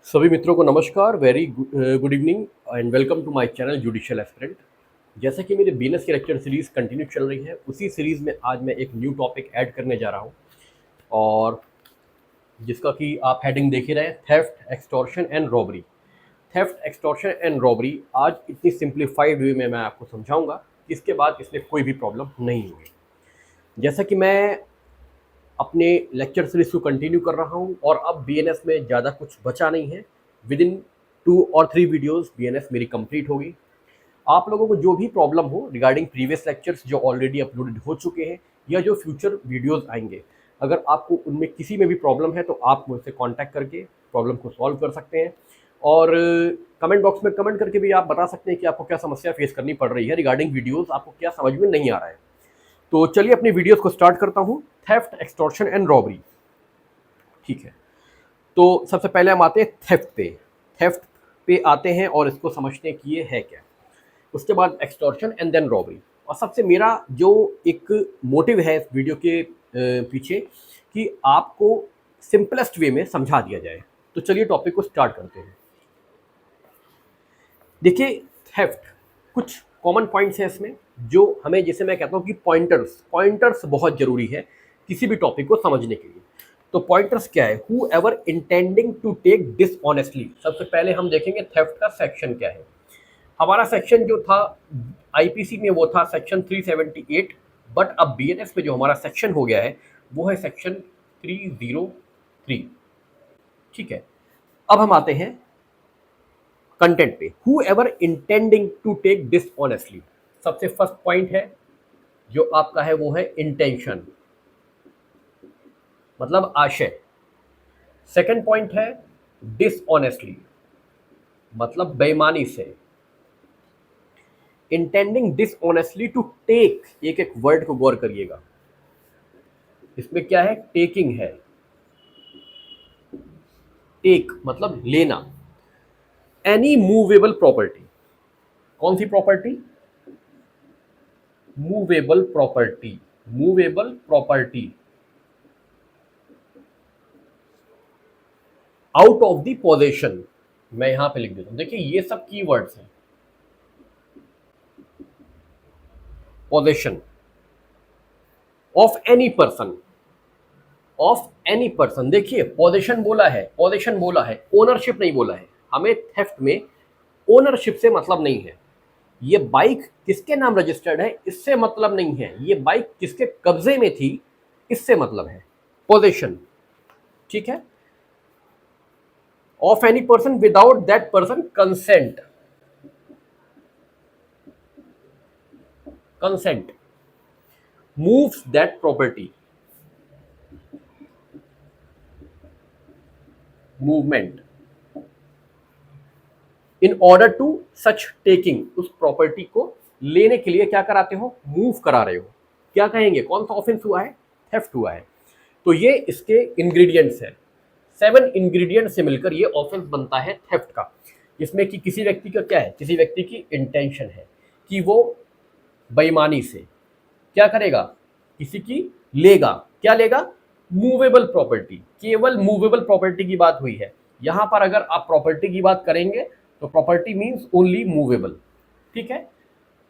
सभी मित्रों को नमस्कार, very good evening and welcome to my channel judicial aspirant. जैसा कि मेरे बीएनएस की लेक्चर सीरीज़ कंटिन्यू चल रही है, उसी सीरीज़ में आज मैं एक न्यू टॉपिक ऐड करने जा रहा हूं और जिसका कि आप हेडिंग देख ही रहे हैं, theft, extortion and robbery. Theft, extortion and robbery आज इतनी सिंप्लीफाइड वे में मैं आपको समझाऊंगा, इसके बाद इसमें कोई भी प्रॉब्लम नहीं होगी। जैसा कि मैं अपने लेक्चर सीरीज को कंटिन्यू कर रहा हूं और अब बीएनएस में ज़्यादा कुछ बचा नहीं है। विद इन 2 और 3 वीडियोस बीएनएस मेरी कंप्लीट होगी। आप लोगों को जो भी प्रॉब्लम हो रिगार्डिंग प्रीवियस लेक्चर्स जो ऑलरेडी अपलोडेड हो चुके हैं या जो फ्यूचर वीडियोस आएंगे, अगर आपको उनमें किसी में भी प्रॉब्लम है तो आप मुझसे कांटेक्ट करके प्रॉब्लम को सॉल्व कर सकते हैं। और कमेंट बॉक्स में कमेंट करके भी आप बता सकते हैं कि आपको क्या समस्या फेस करनी पड़ रही है रिगार्डिंग वीडियोस, आपको क्या समझ में नहीं आ रहा है। तो चलिए अपनी वीडियोस को स्टार्ट करता हूँ। थेफ्ट, एक्सटॉर्शन एंड रॉबरी, ठीक है। तो सबसे पहले हम आते हैं थेफ्ट पे। थेफ्ट पे आते हैं और इसको समझते हैं कि ये है क्या। उसके बाद एक्सटॉर्शन एंड देन रॉबरी। और सबसे मेरा जो एक मोटिव है इस वीडियो के पीछे कि आपको सिंपलेस्ट वे में समझा दिया जाए। तो चलिए टॉपिक को स्टार्ट करते हैं। देखिए, थेफ्ट कुछ कॉमन पॉइंट्स हैं इसमें जो हमें, जैसे मैं कहता हूँ कि पॉइंटर्स पॉइंटर्स बहुत जरूरी है किसी भी टॉपिक को समझने के लिए। तो पॉइंटर्स क्या है? Whoever intending to take dishonestly. सबसे पहले हम देखेंगे थेफ्ट का सेक्शन क्या है। हमारा सेक्शन जो था आईपीसी में वो था सेक्शन 378, बट अब बीएनएस में जो हमारा सेक्शन हो गया है वो है सेक्शन 303। ठीक है, अब हम आते हैं कंटेंट पे। Whoever intending to take dishonestly, सबसे फर्स्ट पॉइंट है जो आपका है वो है इंटेंशन, मतलब आशय। सेकंड पॉइंट है डिसऑनेस्टली, मतलब बेईमानी से। इंटेंडिंग डिसऑनेस्टली टू टेक, एक एक वर्ड को गौर करिएगा, इसमें क्या है? टेकिंग है। टेक मतलब लेना। एनी मूवेबल प्रॉपर्टी, कौन सी property? Movable property. Movable property out of the possession, मैं यहां पे लिख देता हूं। देखिए ये सब कीवर्ड्स हैं। Possession of any person, of any person. देखिए पोजेशन बोला है, पोजेशन बोला है, ओनरशिप नहीं बोला है। हमें थेफ्ट में ओनरशिप से मतलब नहीं है। ये बाइक किसके नाम रजिस्टर्ड है इससे मतलब नहीं है। ये बाइक किसके कब्जे में थी इससे मतलब है। पोजेशन, ठीक है। Of any person without that person consent, consent moves that property, movement in order to such taking, उस प्रॉपर्टी को लेने के लिए क्या कराते हो? मूव करा रहे हो। क्या कहेंगे? कौन सा ऑफेंस हुआ है? थेफ्ट हुआ है। तो ये इसके इंग्रेडिएंट्स हैं। 7 इंग्रेडिएंट से मिलकर ये ऑफेंस बनता है थेफ्ट का, जिसमें कि किसी व्यक्ति का क्या है? किसी व्यक्ति की इंटेंशन है कि वो बेईमानी से क्या करेगा? किसी की लेगा। क्या लेगा? Movable property. केवल मूवेबल प्रॉपर्टी की बात हुई है यहां पर। अगर आप प्रॉपर्टी की बात करेंगे तो प्रॉपर्टी मींस ओनली मूवेबल, ठीक है।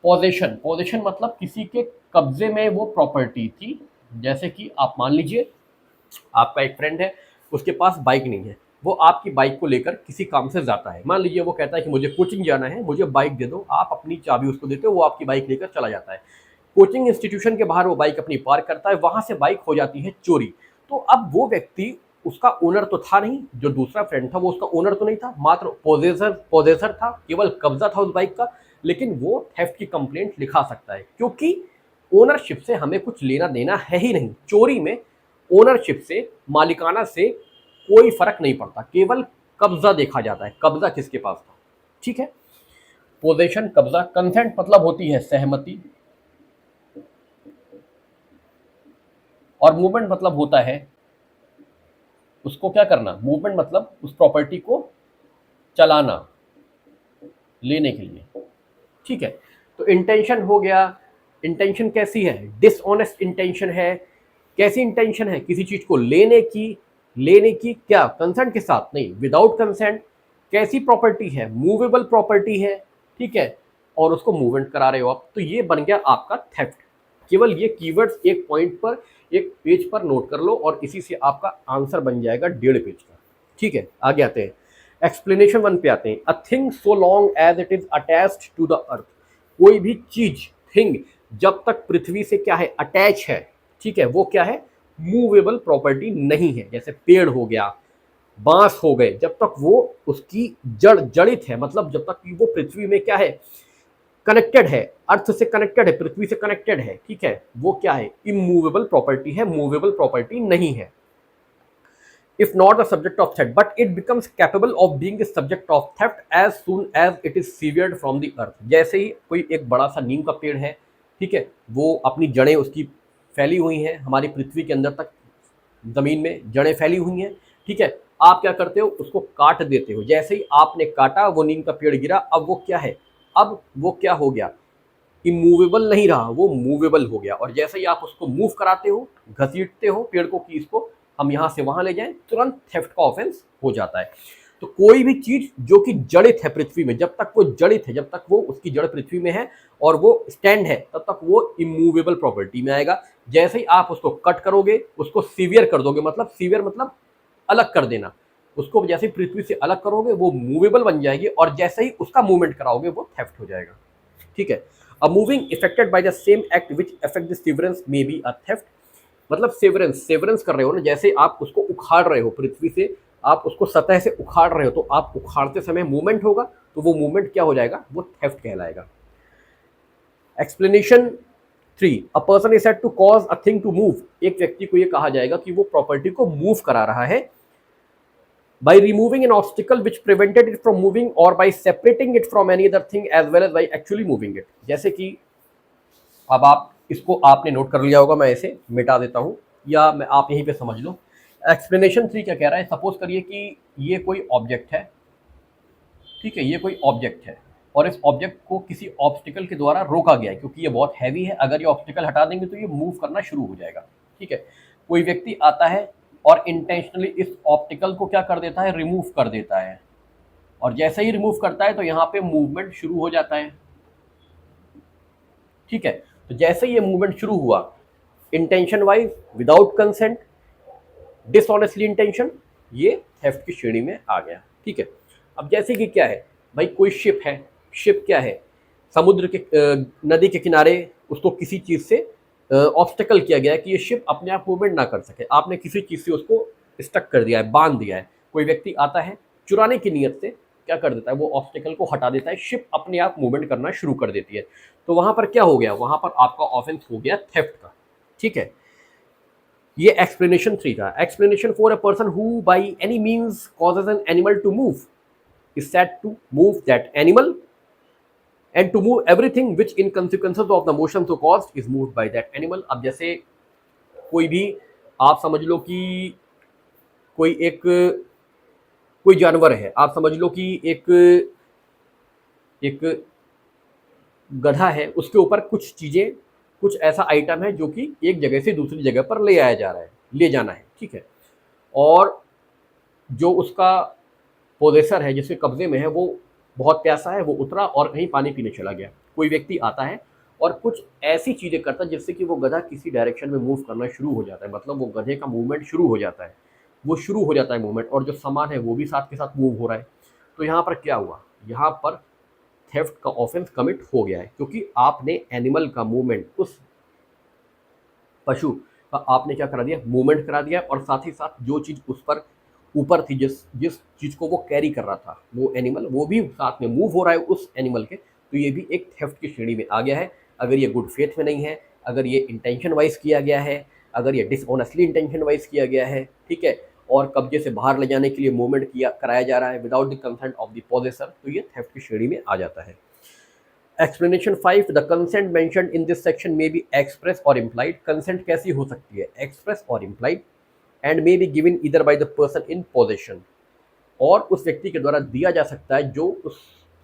पोजेशन, पोजेशन मतलब किसी के कब्जे में वो प्रॉपर्टी थी। जैसे कि आप मान लीजिए आपका एक फ्रेंड है, उसके पास बाइक नहीं है, वो आपकी बाइक को लेकर किसी काम से जाता है। मान लीजिए वो कहता है कि मुझे कोचिंग जाना है, मुझे बाइक दे दो। आप अपनी चाबी उसको देते हो, वो आपकी बाइक लेकर चला जाता है। कोचिंग इंस्टीट्यूशन के बाहर वो बाइक अपनी पार्क करता है, वहां से बाइक हो जाती है चोरी। तो अब वो व्यक्ति, उसका ओनर तो था नहीं, जो दूसरा फ्रेंड था वो उसका ओनर तो नहीं था, मात्र पोजेसर पोजेसर था, केवल कब्जा था उस बाइक का। लेकिन वो थेफ्ट की कंप्लेंट लिखा सकता है क्योंकि ओनरशिप से हमें कुछ लेना देना है ही नहीं। चोरी में ओनरशिप से, मालिकाना से कोई फर्क नहीं पड़ता, केवल कब्जा देखा जाता है, कब्जा किसके पास था, ठीक है। पोजेशन, कब्जा। कंसेंट मतलब होती है सहमति, और मूवमेंट मतलब होता है उसको क्या करना? मूवमेंट मतलब उस प्रॉपर्टी को चलाना, लेने के लिए, ठीक है। तो इंटेंशन हो गया। इंटेंशन कैसी है? डिसऑनेस्ट इंटेंशन है। कैसी इंटेंशन है? किसी चीज को लेने की, लेने की क्या कंसेंट के साथ नहीं, विदाउट कंसेंट। कैसी प्रॉपर्टी है, मूवेबल प्रॉपर्टी है, ठीक है, और उसको मूवमेंट करा रहे हो आप, तो ये बन गया आपका थेफ्ट। केवल ये कीवर्ड्स एक पॉइंट पर, एक पेज पर नोट कर लो और इसी से आपका आंसर बन जाएगा 1.5 पेज का। ठीक है, आगे आते हैं, एक्सप्लेनेशन 1 पे आते हैं। A thing so long as it is attached to the earth, कोई भी चीज, थिंग, जब तक पृथ्वी से क्या है, अटैच है, ठीक है, वो क्या है, मूवेबल प्रॉपर्टी नहीं है। जैसे पेड़ हो गया, बांस हो गए, जब तक वो उसकी जड़ जड़ित है, मतलब जब तक कि वो पृथ्वी में क्या है, कनेक्टेड है, अर्थ से कनेक्टेड है, पृथ्वी से कनेक्टेड है, ठीक है, वो क्या है, इमूवेबल प्रॉपर्टी है, मूवेबल प्रॉपर्टी नहीं है। if not the subject of theft, but it becomes capable of being the subject of theft as soon as it is severed from the earth। जैसे ही कोई एक बड़ा सा नीम का पेड़ है, ठीक है, वो अपनी जड़ें उसकी फैली हुई हैं हमारी पृथ्वी के अंदर तक, जमीन में जड़ें फैली हुई हैं, ठीक है, आप क्या करते हो, उसको काट देते हो। जैसे ही आपने काटा, वो नीम का पेड़ गिरा, अब वो क्या है, अब वो क्या हो गया, इमूवेबल नहीं रहा, वो मूवेबल हो गया। और जैसे ही आप उसको मूव कराते हो, घसीटते हो पेड़ को कि इसको हम यहाँ से वहाँ ले जाएं, तुरंत थेफ्ट का ऑफेंस हो जाता है। तो कोई भी चीज जो कि जड़ित है पृथ्वी में, जब तक वो जड़ित है, जब तक वो उसकी जड़ पृथ्वी में है और वो स्टैंड है, तब तक वो इमूवेबल प्रॉपर्टी में आएगा। जैसे ही आप उसको कट करोगे, उसको सीवियर कर दोगे, मतलब सीवियर मतलब अलग कर देना, उसको जैसे ही पृथ्वी से अलग करोगे वो मूवेबल बन जाएगी, और जैसे ही उसका मूवमेंट कराओगे वो थेफ्ट हो जाएगा। ठीक है, a moving affected by the same act which affect the severance may be a theft. मतलब सेवरेंस कर रहे हो ना, जैसे आप उसको उखाड़ रहे हो पृथ्वी से, आप उसको सतह से उखाड़ रहे हो, तो आप उखाड़ते समय मूवमेंट होगा, तो वो मूवमेंट क्या हो जाएगा, वो थेफ्ट कहलाएगा। Explanation 3, a person is said to cause a thing to move. एक व्यक्ति को ये कहा जाएगा कि वो प्रॉपर्टी को मूव करा रहा है, by removing an obstacle which prevented it from moving or by separating it from any other thing as well as by actually moving it। जैसे कि अब आप इसको आपने नोट कर लिया होगा, मैं इसे मिटा देता हूं, या मैं आप यहीं पे समझ लो। एक्सप्लेनेशन 3 क्या कह रहा है, सपोज करिए कि ये कोई ऑब्जेक्ट है, ठीक है, ये कोई ऑब्जेक्ट है और इस ऑब्जेक्ट को किसी ऑब्स्टिकल के द्वारा रोका गया है, क्योंकि ये बहुत हैवी है, अगर ये ऑब्स्टिकल हटा देंगे तो ये मूव करना शुरू हो जाएगा। ठीक है, कोई व्यक्ति आता है और इंटेंशनली इस ऑब्स्टिकल को क्या कर देता है, रिमूव कर देता है, और जैसे ही रिमूव करता है तो यहाँ पे मूवमेंट शुरू हो जाता है। ठीक है, तो जैसे ही ये मूवमेंट शुरू हुआ, intention wise, without consent, dishonestly intention, ये थेफ्ट की श्रेणी में आ गया। ठीक है, अब जैसे कि क्या है भाई, कोई शिप है, शिप क्या है, समुद्र के नदी के किनारे उसको किसी चीज से ऑब्स्टेकल किया गया है कि ये शिप अपने आप मूवमेंट ना कर सके, आपने किसी चीज से उसको स्टक कर दिया है, बांध दिया है। कोई व्यक्ति आता है चुराने की नीयत से, क्या कर देता है, वो ऑब्स्टेकल को हटा देता है, शिप अपने आप मूवमेंट करना शुरू कर देती है, तो वहां पर क्या हो गया, वहां पर आपका ऑफेंस हो गया थेफ्ट का। ठीक है, ये एक्सप्लेनेशन 3 था। Explanation 4, a person who by any means causes an animal to move is said to move that animal, and to move everything which in consequences of the motion so caused is moved by that animal। अब जैसे कोई भी, आप समझ लो कि कोई जानवर है, आप समझ लो कि एक गधा है, उसके ऊपर कुछ चीजें, कुछ ऐसा आइटम है जो कि एक जगह से दूसरी जगह पर ले आया जा रहा है, ले जाना है। ठीक है, और जो उसका पोजेसर है, जिसके कब्जे में है, वो बहुत प्यासा है, वो उतरा और कहीं पानी पीने चला गया। कोई व्यक्ति आता है और कुछ ऐसी चीज़ें करता है जिससे कि वो गधा किसी डायरेक्शन में मूव करना शुरू हो जाता है, मतलब वो गधे का मूवमेंट शुरू हो जाता है, वो शुरू हो जाता है मूवमेंट, और जो सामान है वो भी साथ के साथ मूव हो रहा है। तो यहाँ पर क्या हुआ, यहाँ पर थेफ्ट का ऑफेंस कमिट हो गया है, क्योंकि आपने एनिमल का मूवमेंट, उस पशु का आपने क्या करा दिया, मूवमेंट करा दिया, और साथ ही साथ जो चीज़ उस पर ऊपर थी, जिस जिस चीज़ को वो कैरी कर रहा था, वो एनिमल, वो भी साथ में मूव हो रहा है उस एनिमल के, तो ये भी एक थेफ्ट की श्रेणी में आ गया है। अगर ये गुड फेथ में नहीं है, अगर ये इंटेंशन वाइज किया गया है, अगर ये डिसऑनेस्टली इंटेंशन वाइज किया गया है, ठीक है, और कब्जे से बाहर ले जाने के लिए मूवमेंट किया कराया जा रहा है without the consent of the possessor, तो ये थेफ्ट की श्रेणी में आ जाता है। Explanation 5, the consent mentioned in this section may be express और इम्प्लाइड। कंसेंट कैसी हो सकती है, एक्सप्रेस और implied, and may be given either by the person in possession, और उस व्यक्ति के द्वारा दिया जा सकता है जो उस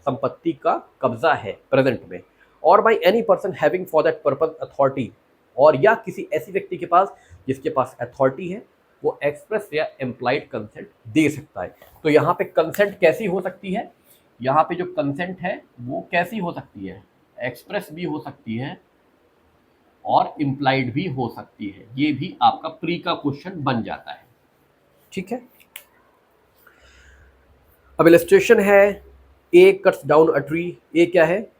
संपत्ति का कब्जा है प्रेजेंट में, और by any person having for that purpose authority, और या किसी ऐसी व्यक्ति के पास जिसके पास अथॉरिटी है वो एक्सप्रेस या एम्प्लाइड कंसेंट दे सकता है। तो यहाँ पे कंसेंट कैसी हो सकती है, यहाँ पे जो कंसेंट है वो कैसी हो सकती है, एक्सप्रेस भी हो सकती है और इम्प्लाइड भी हो सकती है। ये भी आपका प्री का क्वेश्चन बन जाता है। ठीक है, अब इलस्ट्रेशन है, ए कट्स डाउन अ ट्री। ए क्या है,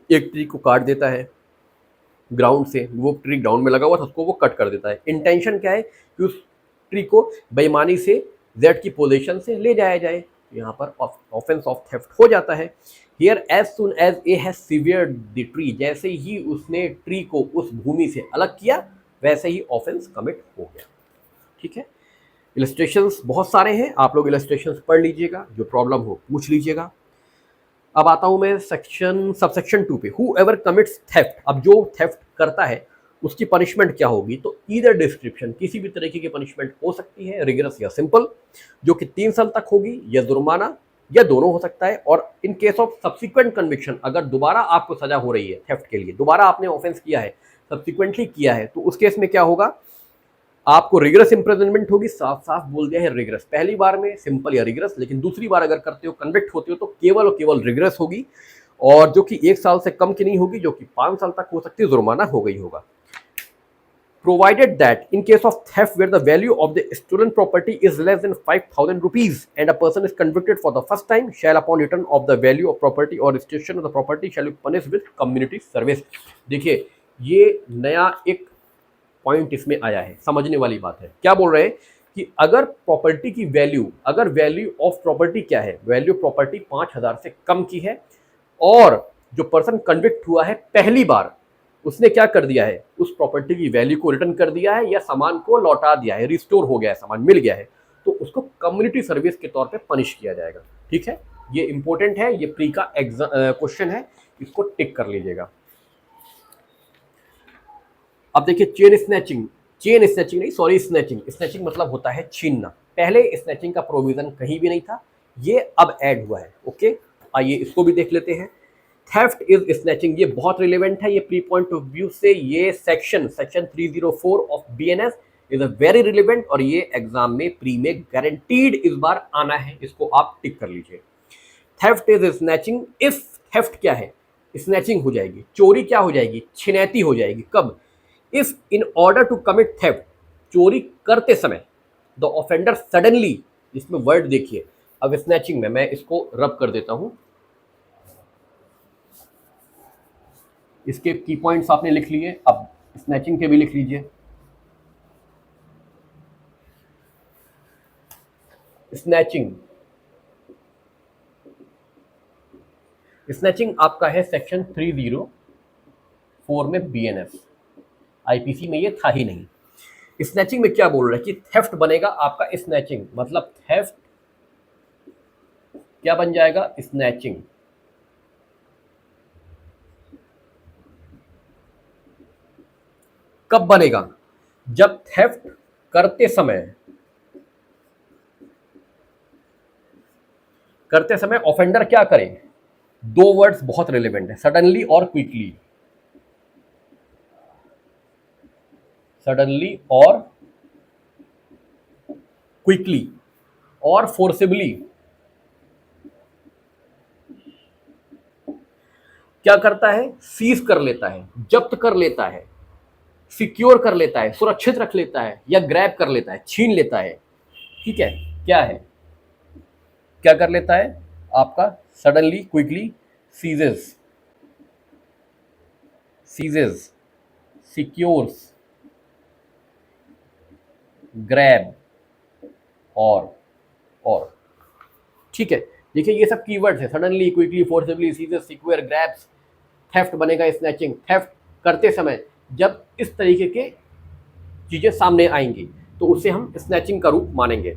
एक ट्री को काट देता है ग्राउंड से, वो ट्री ग्राउंड में लगा हुआ था उसको वो कट कर देता है। इंटेंशन क्या है कि उस ट्री को बेईमानी से जेड की पोजीशन से ले जाया जाए, यहाँ पर ऑफेंस ऑफ थेफ्ट हो जाता है। Here as soon as A has severed the tree, जैसे ही उसने ट्री को उस भूमि से अलग किया वैसे ही ऑफेंस कमिट हो गया। ठीक है, इलस्ट्रेशंस बहुत सारे हैं, आप लोग इलस्ट्रेशंस पढ़ लीजिएगा, जो प्रॉब्लम हो पूछ लीजिएगा। अब आता हूं मैं सबसेक्शन 2 पे, हु एवर कमिट्स थेफ्ट। अब जो थेफ्ट करता है उसकी पनिशमेंट क्या होगी, तो ईदर डिस्क्रिप्शन, किसी भी तरीके की पनिशमेंट हो सकती है, रिगरस या सिंपल, जो कि 3 साल तक होगी, या जुर्माना, या दोनों हो सकता है। और in case of subsequent conviction, अगर दोबारा आपको सजा हो रही है थेफ्ट के लिए, दोबारा आपने ऑफेंस किया है, सब्सिक्वेंटली किया है, तो उस केस में क्या होगा, आपको रिगरस इंप्रिजनमेंट होगी। साफ साफ बोल दिया है रिगरस, पहली बार में सिंपल या रिगरस, लेकिन दूसरी बार अगर करते हो, कन्विक्ट होते हो, तो केवल और केवल रिगरस होगी, और जो कि 1 साल से कम की नहीं होगी, जो कि 5 साल तक हो सकती है, जुर्माना हो गई होगा। Provided that in case of theft where the value of the stolen property is less than 5,000 rupees and a person is convicted for the first time, shall upon return of the value of property or restitution of the property shall be punished with community service। देखिए, ये नया एक point इसमें आया है, समझने वाली बात है। क्या बोल रहे हैं कि अगर प्रॉपर्टी की वैल्यू, अगर वैल्यू ऑफ प्रॉपर्टी क्या है, वैल्यू प्रॉपर्टी 5,000 से कम की है, और जो पर्सन कन्विक्ट हुआ है पहली बार, उसने क्या कर दिया है, उस प्रॉपर्टी की वैल्यू को रिटर्न कर दिया है, या सामान को लौटा दिया है, रिस्टोर हो गया है, सामान मिल गया है, तो उसको कम्युनिटी सर्विस के तौर पे पनिश किया जाएगा। ठीक है, ये इंपॉर्टेंट है, ये प्री का क्वेश्चन है, इसको टिक कर लीजिएगा। अब देखिए, चेन स्नैचिंग नहीं, सॉरी, स्नैचिंग मतलब होता है छीनना। पहले स्नैचिंग का प्रोविजन कहीं भी नहीं था, ये अब ऐड हुआ है। ओके, आइए इसको भी देख लेते हैं। थेफ्ट इज स्नैचिंग, ये बहुत रिलेवेंट है, ये प्री पॉइंट ऑफ व्यू से, ये section 304 of BNS is a very relevant, और ये एग्जाम में प्री में गारंटीड इस बार आना है, इसको आप टिक कर लीजिए। Theft is snatching if, theft क्या है, स्नैचिंग हो जाएगी, चोरी क्या हो जाएगी, छिनैती हो जाएगी। कब, if in order to commit theft, चोरी करते समय, द ऑफेंडर सडनली, इसमें वर्ड देखिए, अब स्नैचिंग में मैं इसको रब कर देता हूं, इसके की पॉइंट्स आपने लिख लिए, अब स्नैचिंग के भी लिख लीजिए। स्नैचिंग आपका है सेक्शन 304 में बीएनएस, आईपीसी में ये था ही नहीं। स्नैचिंग में क्या बोल रहा है कि थेफ्ट बनेगा आपका स्नैचिंग, मतलब थेफ्ट क्या बन जाएगा, स्नैचिंग। कब बनेगा, जब थेफ्ट करते समय ऑफेंडर क्या करे, दो वर्ड्स बहुत रिलेवेंट है, सडनली और क्विकली। सडनली और क्विकली और फोर्सिबली क्या करता है, सीज कर लेता है, जब्त कर लेता है, सिक्योर कर लेता है, सुरक्षित रख लेता है, या ग्रैब कर लेता है, छीन लेता है। ठीक है, क्या है, क्या कर लेता है आपका, suddenly, quickly, seizes, secures, grab और ठीक है। देखिए, ये सब कीवर्ड्स है, suddenly, quickly, forcibly, seizes, secure, grabs. Theft बनेगा स्नैचिंग, थेफ्ट करते समय जब इस तरीके के चीजें सामने आएंगी तो उसे हम स्नैचिंग का रूप मानेंगे।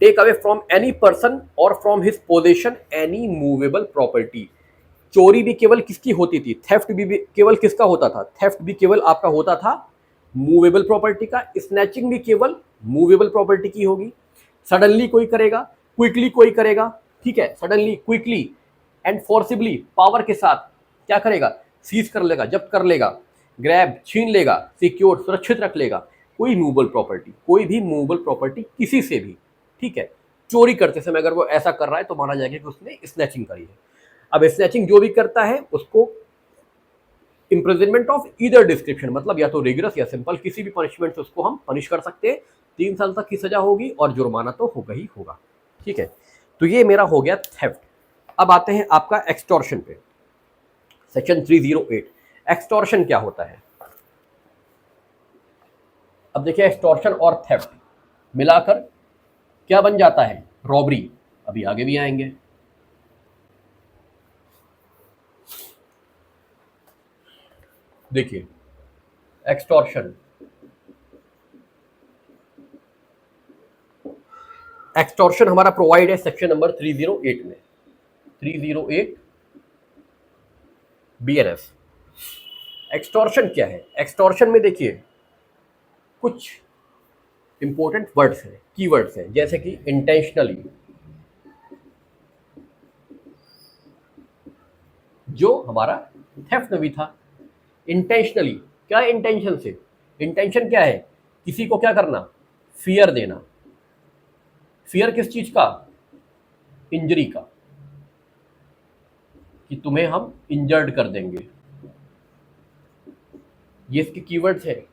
Take away from any person और from his possession any movable property. चोरी भी केवल किसकी होती थी, थेफ्ट भी केवल किसका होता था, थेफ्ट भी केवल आपका होता था मूवेबल प्रॉपर्टी का, स्नैचिंग भी केवल मूवेबल प्रॉपर्टी की होगी। सडनली कोई करेगा, क्विकली कोई करेगा, ठीक है, suddenly, quickly and forcibly, power के साथ क्या करेगा, सीज कर लेगा, जब्त कर लेगा, ग्रैब छीन लेगा, सिक्योर सुरक्षित रख लेगा, कोई मूवेबल प्रॉपर्टी, कोई भी मूवेबल प्रॉपर्टी किसी से भी, ठीक है, चोरी करते समय अगर वो ऐसा कर रहा है तो माना जाएगा कि उसने स्नैचिंग करी है। अब स्नैचिंग जो भी करता है उसको इम्प्रिजनमेंट ऑफ ईदर डिस्क्रिप्शन, मतलब या तो रिगरस या सिंपल, किसी भी पनिशमेंट से उसको हम पनिश कर सकते हैं। 3 साल तक की सजा होगी और जुर्माना तो होगा ही होगा, ठीक है। तो ये मेरा हो गया थेफ्ट। अब आते हैं आपका एक्सटॉर्शन पे, सेक्शन 308। एक्सटॉर्शन क्या होता है? अब देखिए, एक्सटॉर्शन और थेफ्ट मिलाकर क्या बन जाता है? रॉबरी। अभी आगे भी आएंगे। देखिए, एक्सटॉर्शन, एक्सटॉर्शन हमारा प्रोवाइड है सेक्शन नंबर 308 में, 308 बीएनएस। एक्सटॉर्शन क्या है? एक्सटॉर्शन में देखिए कुछ इंपॉर्टेंट वर्ड्स हैं, कीवर्ड्स हैं, जैसे कि इंटेंशनली, जो हमारा थेफ्ट में भी था। इंटेंशनली, क्या इंटेंशन से? इंटेंशन क्या है? किसी को क्या करना? फियर देना। फियर किस चीज का? इंजरी का, कि तुम्हें हम इंजर्ड कर देंगे। ये इसके कीवर्ड्स है।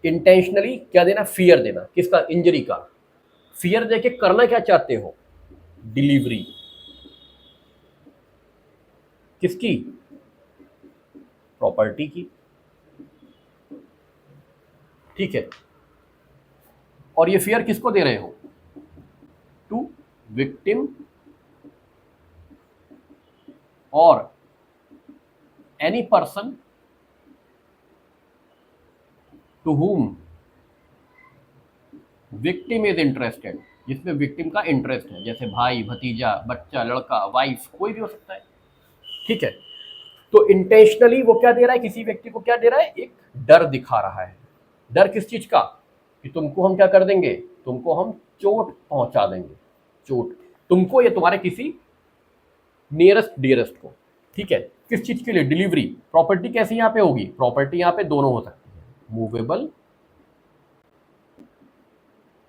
इंटेंशनली क्या देना? फियर देना। किसका? इंजरी का। फियर देके करना क्या चाहते हो? डिलीवरी। किसकी? प्रॉपर्टी की, ठीक है। और ये फियर किसको दे रहे हो? टू विक्टिम और any person to whom victim is interested, जिसमें विक्टिम का इंटरेस्ट है, जैसे भाई, भतीजा, बच्चा, लड़का, वाइफ, कोई भी हो सकता है, ठीक है। तो इंटेंशनली वो क्या दे रहा है? किसी व्यक्ति को क्या दे रहा है? एक डर दिखा रहा है। डर किस चीज का? कि तुमको हम क्या कर देंगे? तुमको हम चोट पहुंचा देंगे। चोट तुमको या तुम्हारे किसी नियरेस्ट डियरेस्ट को, ठीक है। किस चीज के लिए? डिलीवरी। प्रॉपर्टी कैसी यहां पे होगी? प्रॉपर्टी यहां पे दोनों हो सकती है, मूवेबल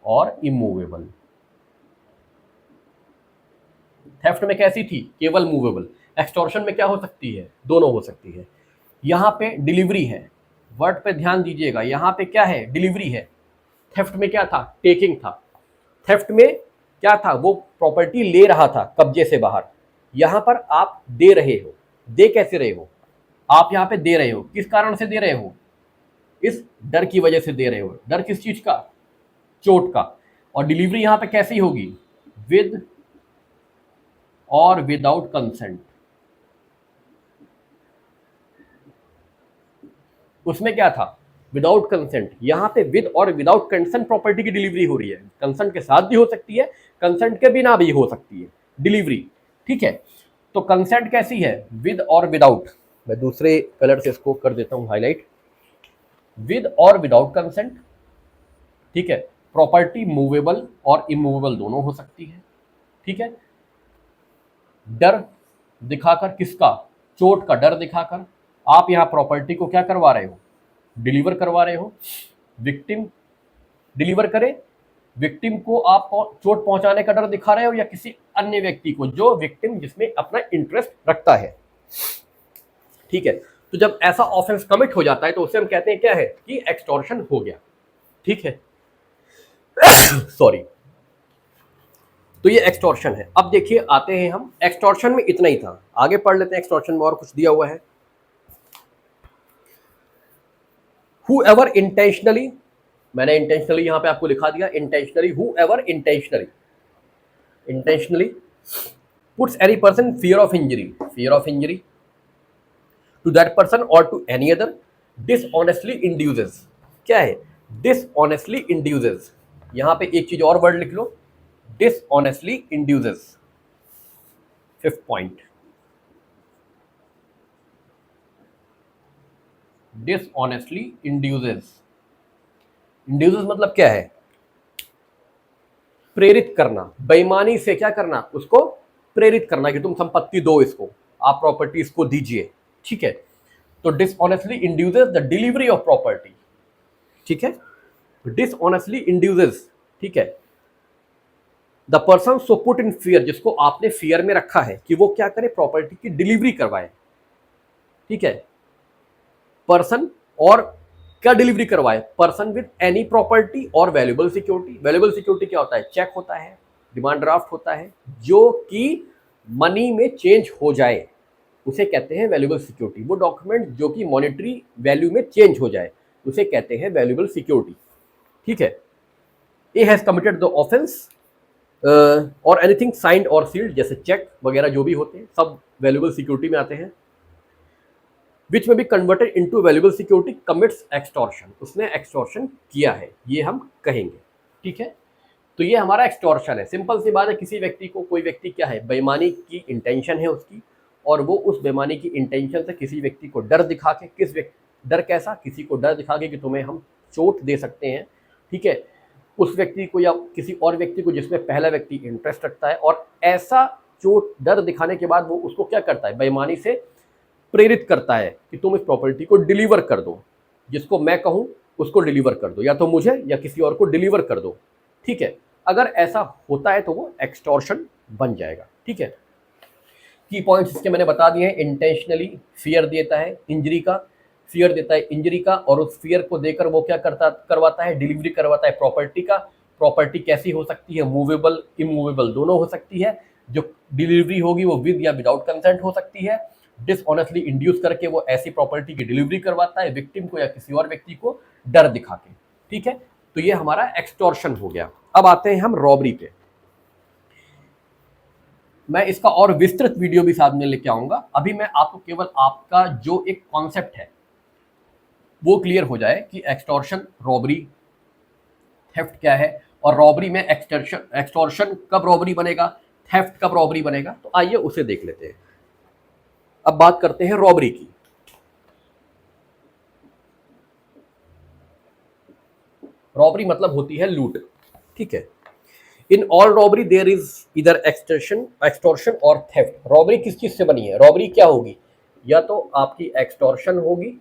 और इमूवेबल। थेफ्ट में कैसी थी? केवल मूवेबल। एक्सटॉर्शन में क्या हो सकती है? दोनों हो सकती है। यहां पे डिलीवरी है, वर्ड पे ध्यान दीजिएगा, यहां पे क्या है? डिलीवरी है। थेफ्ट में क्या था? टेकिंग था। थेफ्ट में क्या था? वो प्रॉपर्टी ले रहा था कब्जे से बाहर। यहां पर आप दे रहे हो। दे कैसे रहे हो? आप यहां पे दे रहे हो, किस कारण से दे रहे हो? इस डर की वजह से दे रहे हो। डर किस चीज का? चोट का। और डिलीवरी यहां पे कैसी होगी? विद और विदाउट कंसेंट। उसमें क्या था? Without consent. यहां पे विद और विदाउट कंसेंट प्रॉपर्टी की डिलीवरी हो रही है। कंसेंट के साथ भी हो सकती है, कंसेंट के बिना भी हो सकती है डिलीवरी, ठीक है। तो कंसेंट कैसी है? विद और विदाउट। मैं दूसरे कलर से इसको कर देता हूं हाईलाइट। विद और विदाउट कंसेंट, ठीक है। प्रॉपर्टी मूवेबल और इमूवेबल दोनों हो सकती है, ठीक है। डर दिखाकर, किसका? चोट का डर दिखाकर आप यहां प्रॉपर्टी को क्या करवा रहे हो? डिलीवर करवा रहे हो। विक्टिम डिलीवर करे, विक्टिम को आप चोट पहुंचाने का डर दिखा रहे हो, या किसी अन्य व्यक्ति को जो विक्टिम जिसमें अपना इंटरेस्ट रखता है, ठीक है। तो जब ऐसा ऑफेंस कमिट हो जाता है तो उसे हम कहते हैं क्या है? कि एक्सटॉर्शन हो गया, ठीक है। सॉरी। तो ये एक्सटॉर्शन है। अब देखिए, आते हैं हम एक्सटॉर्शन में इतना ही था, आगे पढ़ लेते हैं। एक्सटॉर्शन में और कुछ दिया हुआ है। whoever intentionally, मैंने इंटेंशनली यहां पे आपको लिखा दिया, intentionally, whoever intentionally puts any person fear of injury to that person or to any other, dishonestly induces। क्या है? dishonestly induces। यहां पे एक चीज और वर्ड लिख लो, dishonestly induces। 5th point, dishonestly induces। Induces मतलब क्या है? प्रेरित करना, बेईमानी से क्या करना? उसको प्रेरित करना कि तुम संपत्ति दो इसको, आप प्रॉपर्टी इसको दीजिए, ठीक है। तो dishonestly induces the delivery of property, ठीक है। डिसऑनेस्टली इंड्यूसेस, ठीक है, the person so put in fear, जिसको आपने फियर में रखा है कि वो क्या करे, प्रॉपर्टी की डिलीवरी करवाए, ठीक है, पर्सन, और क्या डिलीवरी करवाए, पर्सन विद एनी प्रॉपर्टी और वैल्यूएबल सिक्योरिटी। वैल्यूएबल सिक्योरिटी क्या होता है, चेक होता है, डिमांड ड्राफ्ट होता है, जो कि मनी में चेंज हो जाए उसे कहते हैं वैल्यूएबल सिक्योरिटी। वो डॉक्यूमेंट जो कि मॉनेटरी वैल्यू में चेंज हो जाए उसे कहते हैं वैल्यूएबल सिक्योरिटी, ठीक है। A has committed the offence और एनीथिंग साइंड और सील्ड, जैसे चेक वगैरह जो भी होते हैं सब वैल्यूएबल सिक्योरिटी में आते हैं। विच में be converted into valuable security commits extortion, उसने एक्सटॉर्शन किया है, ये हम कहेंगे, ठीक है। तो ये हमारा एक्सटॉर्शन है। सिंपल सी बात है, किसी व्यक्ति को, कोई व्यक्ति क्या है, बेईमानी की इंटेंशन है उसकी, और वो उस बेईमानी की इंटेंशन से किसी व्यक्ति को डर दिखा के, किस व्यक्ति, डर कैसा, किसी को डर दिखा के कि तुम्हें हम चोट दे सकते हैं, ठीक है, उस व्यक्ति को या किसी और व्यक्ति को जिसमें पहला व्यक्ति इंटरेस्ट रखता है, और ऐसा चोट डर दिखाने के बाद वो उसको क्या करता है, बेईमानी से प्रेरित करता है कि तुम इस प्रॉपर्टी को डिलीवर कर दो, जिसको मैं कहूं उसको डिलीवर कर दो, या तो मुझे या किसी और को डिलीवर कर दो, ठीक है। अगर ऐसा होता है तो वो एक्सटॉर्शन बन जाएगा, ठीक है। की पॉइंट्स इसके मैंने बता दिए हैं। इंटेंशनली फियर देता है इंजरी का, फियर देता है इंजरी का, और उस फियर को देकर वो क्या करवाता है, डिलीवरी करवाता है प्रॉपर्टी का। प्रॉपर्टी कैसी हो सकती है, मूवेबल, इमूवेबल दोनों हो सकती है। जो डिलीवरी होगी वो विद या विदाउट कंसेंट हो सकती है। डिसऑनेस्टली इंड्यूस करके वो ऐसी प्रॉपर्टी की डिलीवरी करवाता है विक्टिम को या किसी और व्यक्ति को डर दिखा के, ठीक है। तो ये हमारा एक्सटॉर्शन हो गया। अब आते हैं हम रॉबरी पे। मैं इसका और विस्तृत वीडियो भी साथ में लेके आऊंगा। अभी मैं आपको केवल आपका जो एक कॉन्सेप्ट है वो क्लियर हो जाए कि एक्सटॉर्शन, रॉबरी, थेफ्ट क्या है, और रॉबरी में एक्सटॉर्शन कब रॉबरी बनेगा, थेफ्ट कब रॉबरी बनेगा। तो आइए उसे देख लेते हैं। अब बात करते हैं रॉबरी की। रॉबरी मतलब होती है लूट, ठीक है। In all robbery there is इधर एक्सटॉर्शन और थेफ्ट। रॉबरी किस चीज से बनी है, रॉबरी क्या होगी, या तो आपकी एक्सटॉर्शन होगी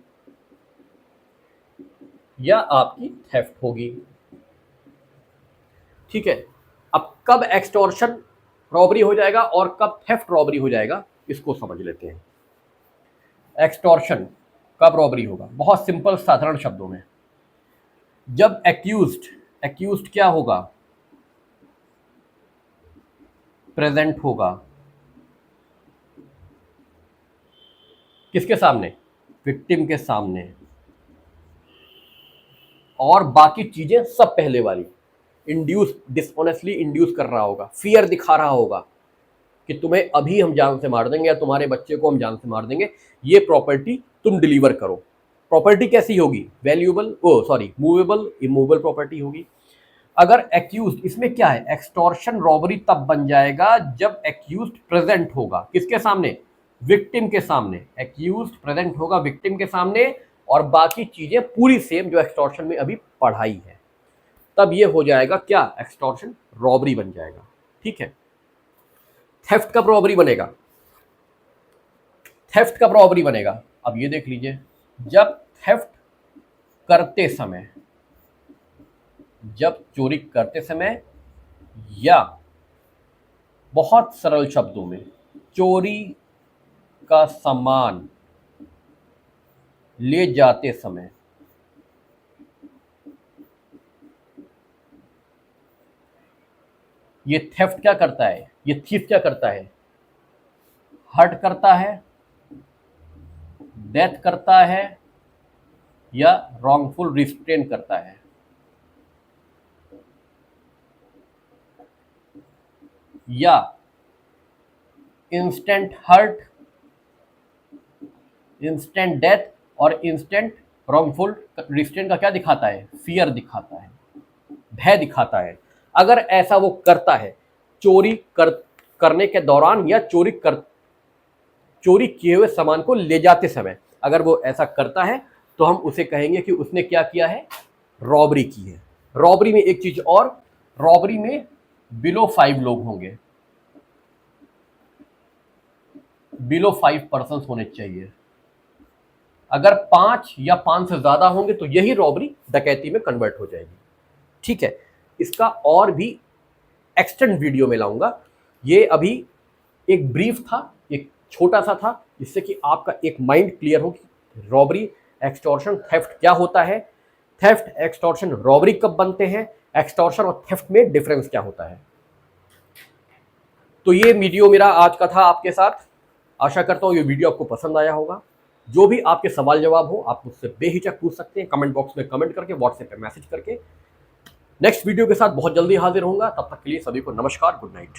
या आपकी थेफ्ट होगी, ठीक है। अब कब एक्सटॉर्शन रॉबरी हो जाएगा और कब थेफ्ट रॉबरी हो जाएगा, इसको समझ लेते हैं। एक्सटॉर्शन कब रॉबरी होगा, बहुत सिंपल साधारण शब्दों में, जब एक्यूज्ड क्या होगा, प्रेजेंट होगा, किसके सामने, विक्टिम के सामने, और बाकी चीजें सब पहले वाली, इंड्यूस, डिसऑनेस्टली इंड्यूस कर रहा होगा, फियर दिखा रहा होगा कि तुम्हें अभी हम जान से मार देंगे या तुम्हारे बच्चे को हम जान से मार देंगे, ये प्रॉपर्टी तुम डिलीवर करो। प्रॉपर्टी कैसी होगी, वैल्यूएबल, मूवेबल, इमूवेबल प्रॉपर्टी होगी। अगर एक्यूज्ड, इसमें क्या है, एक्सटॉर्शन रॉबरी तब बन जाएगा जब एक्यूज्ड प्रेजेंट होगा, किसके सामने, विक्टिम के सामने। एक्यूज्ड प्रेजेंट होगा विक्टिम के सामने, और बाकी चीजें पूरी सेम जो एक्सटॉर्शन में अभी पढ़ाई है, तब ये हो जाएगा क्या, एक्सटॉर्शन रॉबरी बन जाएगा, ठीक है। थेफ्ट कब रॉबरी बनेगा, थेफ्ट कब रॉबरी बनेगा, अब ये देख लीजिए, जब थेफ्ट करते समय, जब चोरी करते समय, या बहुत सरल शब्दों में चोरी का सामान ले जाते समय, ये थेफ्ट क्या करता है, ये थीफ क्या करता है, हर्ट करता है, डेथ करता है, या रॉन्गफुल रिस्ट्रेन करता है। या इंस्टेंट हर्ट, इंस्टेंट डेथ, और इंस्टेंट रॉन्गफुल रिस्ट्रेन का क्या दिखाता है, फियर दिखाता है, भय दिखाता है। अगर ऐसा वो करता है चोरी करने के दौरान, या चोरी किए हुए सामान को ले जाते समय, अगर वो ऐसा करता है तो हम उसे कहेंगे कि उसने क्या किया है, रॉबरी की है। रॉबरी में एक चीज और, रॉबरी में बिलो 5 लोग होंगे, बिलो 5 पर्सन होने चाहिए। अगर 5 या 5 से ज्यादा होंगे तो यही रॉबरी डकैती में कन्वर्ट हो जाएगी, ठीक है, इसका और भी एक्सटेंड वीडियो में लाऊंगा। ये अभी एक ब्रीफ था, एक छोटा सा था, जिससे कि आपका एक माइंड क्लियर हो कि रॉबरी, एक्सटॉर्शन, थेफ्ट क्या होता है, थेफ्ट, एक्सटॉर्शन, रॉबरी कब बनते हैं, एक्सटॉर्शन और थेफ्ट में डिफरेंस क्या होता है। तो ये वीडियो मेरा आज का था आपके साथ। आशा करता हूँ ये वीडियो आपको पसंद आया होगा। जो भी आपके सवाल जवाब हो आप मुझसे बेहिचक पूछ सकते हैं, कमेंट बॉक्स में कमेंट करके, व्हाट्सएप पे मैसेज करके। नेक्स्ट वीडियो के साथ बहुत जल्दी हाजिर होऊंगा। तब तक के लिए सभी को नमस्कार, गुड नाइट।